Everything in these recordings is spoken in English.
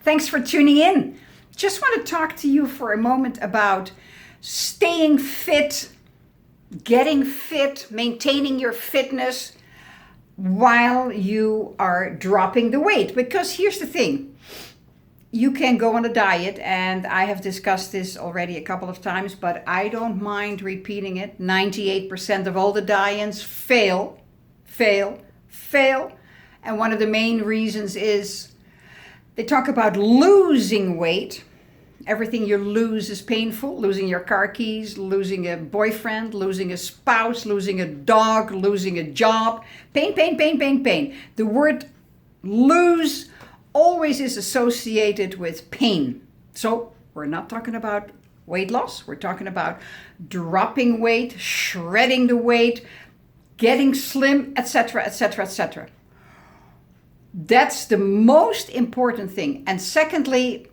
Thanks for tuning in. Just want to talk to you for a moment about staying fit, getting fit, maintaining your fitness while you are dropping the weight. Because here's the thing. You can go on a diet, and I have discussed this already a couple of times, but I don't mind repeating it. 98% of all the diets fail. And one of the main reasons is they talk about losing weight. Everything you lose is painful. Losing your car keys, losing a boyfriend, losing a spouse, losing a dog, losing a job. Pain. The word lose always is associated with pain. So we're not talking about weight loss. We're talking about dropping weight, shredding the weight, getting slim, etc., etc., etc. That's the most important thing. And secondly,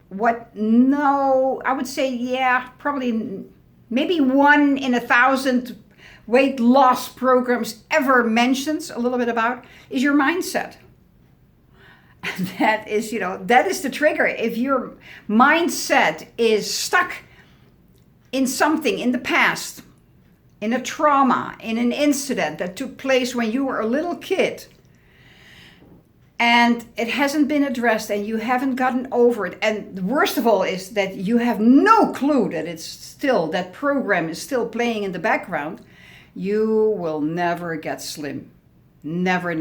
I would say, probably maybe 1 in 1,000 weight loss programs ever mentions a little bit about is your mindset. And that is the trigger. If your mindset is stuck in something in the past, in a trauma, in an incident that took place when you were a little kid, and it hasn't been addressed and you haven't gotten over it, and the worst of all is that you have no clue that that program is still playing in the background, you will never get slim. Never.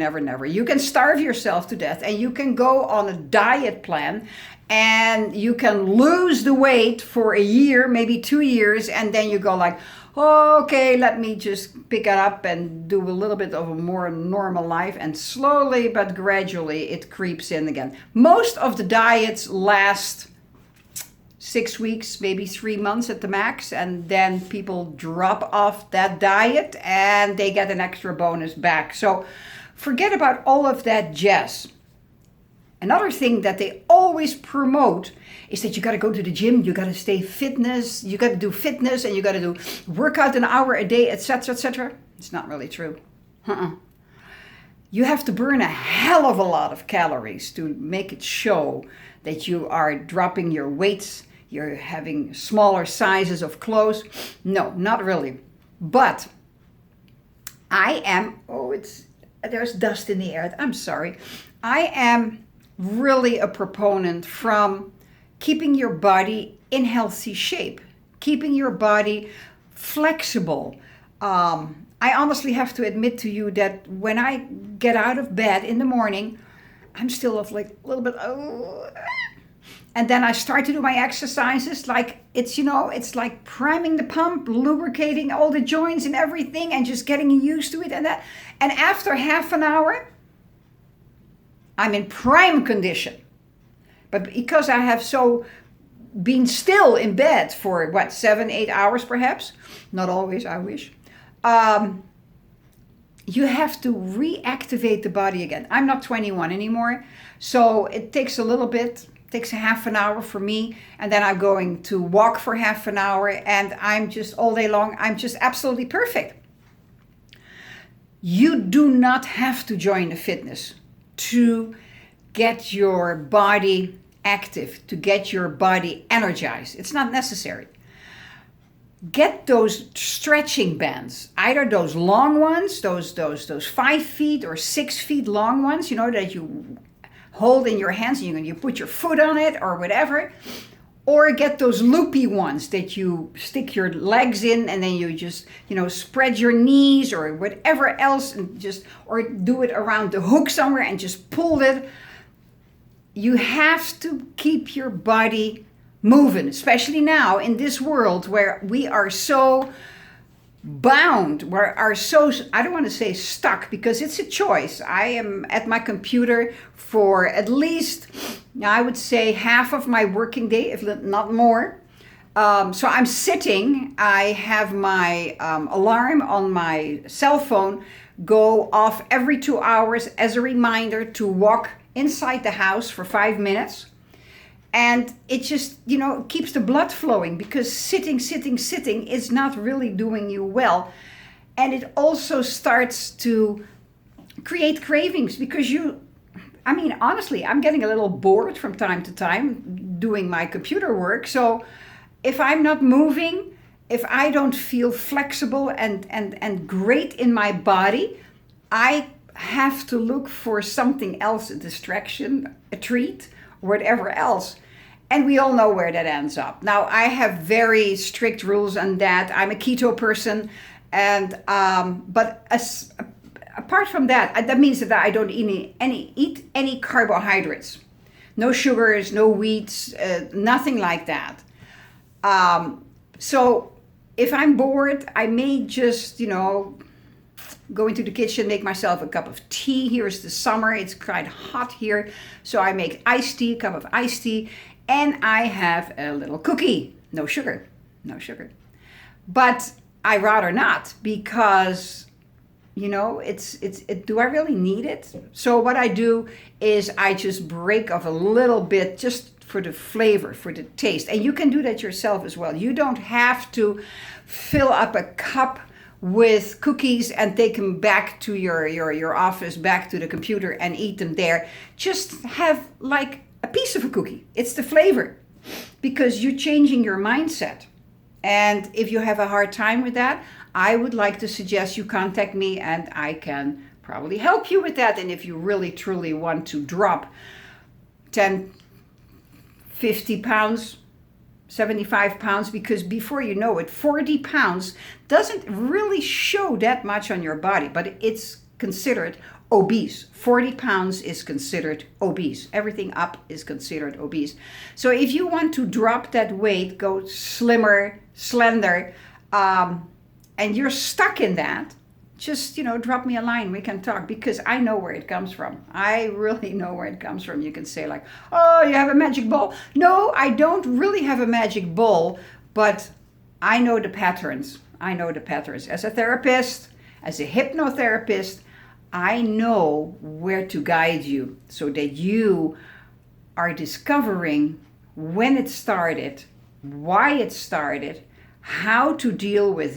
You can starve yourself to death, and you can go on a diet plan, and you can lose the weight for a year, maybe 2 years, and then you go like, okay, let me just pick it up and do a little bit of a more normal life, and slowly but gradually it creeps in again. Most of the diets last 6 weeks, maybe 3 months at the max, and then people drop off that diet and they get an extra bonus back. So forget about all of that jazz. Another thing that they always promote is that you got to go to the gym, you got to you got to do fitness, and you got to do workout an hour a day, etc., etc. It's not really true. You have to burn a hell of a lot of calories to make it show that you are dropping your weights, you're having smaller sizes of clothes. No, not really. But I am, there's dust in the air. I'm sorry. I am really a proponent from keeping your body in healthy shape, keeping your body flexible. I honestly have to admit to you that when I get out of bed in the morning, I'm still like a little bit, and then I start to do my exercises, like it's like priming the pump, lubricating all the joints and everything, and just getting used to it and that. And after half an hour, I'm in prime condition. But because I have been still in bed for 7-8 hours perhaps, not always, I wish, you have to reactivate the body again. I'm not 21 anymore, so it takes a little bit. It takes a half an hour for me, and then I'm going to walk for half an hour, and I'm just all day long, I'm just absolutely perfect. You do not have to join a fitness to get your body active, to get your body energized. It's not necessary. Get those stretching bands, either those long ones, those 5 feet or 6 feet long ones, that you hold in your hands and you put your foot on it or whatever, or get those loopy ones that you stick your legs in and then you just spread your knees or whatever else, and or do it around the hook somewhere and just pull it. You have to keep your body moving, especially now in this world where we are so bound, I don't want to say stuck, because it's a choice. I am at my computer for at least, I would say, half of my working day, if not more. So I'm sitting, I have my alarm on my cell phone go off every 2 hours as a reminder to walk inside the house for 5 minutes. And it just, keeps the blood flowing, because sitting is not really doing you well. And it also starts to create cravings, because I mean, honestly, I'm getting a little bored from time to time doing my computer work. So if I'm not moving, if I don't feel flexible and great in my body, I have to look for something else, a distraction, a treat, whatever else. And we all know where that ends up. Now, I have very strict rules on that. I'm a keto person, and but apart from that, that means that I don't eat any carbohydrates, no sugars, no wheats, nothing like that. So if I'm bored, I may just, go into the kitchen, make myself a cup of tea. Here's the summer, it's quite hot here. So I make iced tea, cup of iced tea, and I have a little cookie. No sugar, no sugar. But I rather not, because do I really need it? So what I do is I just break off a little bit just for the flavor, for the taste. And you can do that yourself as well. You don't have to fill up a cup with cookies and take them back to your office, back to the computer and eat them there. Just have like a piece of a cookie. It's the flavor, because you're changing your mindset. And if you have a hard time with that, I would like to suggest you contact me, and I can probably help you with that. And if you really truly want to drop 10, 50 pounds, 75 pounds, because before you know it, 40 pounds doesn't really show that much on your body, but it's considered obese. 40 pounds is considered obese. Everything up is considered obese. So if you want to drop that weight, go slimmer, slender, and you're stuck in that, just, drop me a line. We can talk, because I know where it comes from. I really know where it comes from. You can say like, oh, you have a magic ball. No, I don't really have a magic ball, but I know the patterns. I know the patterns. As a therapist, as a hypnotherapist, I know where to guide you so that you are discovering when it started, why it started, how to deal with it.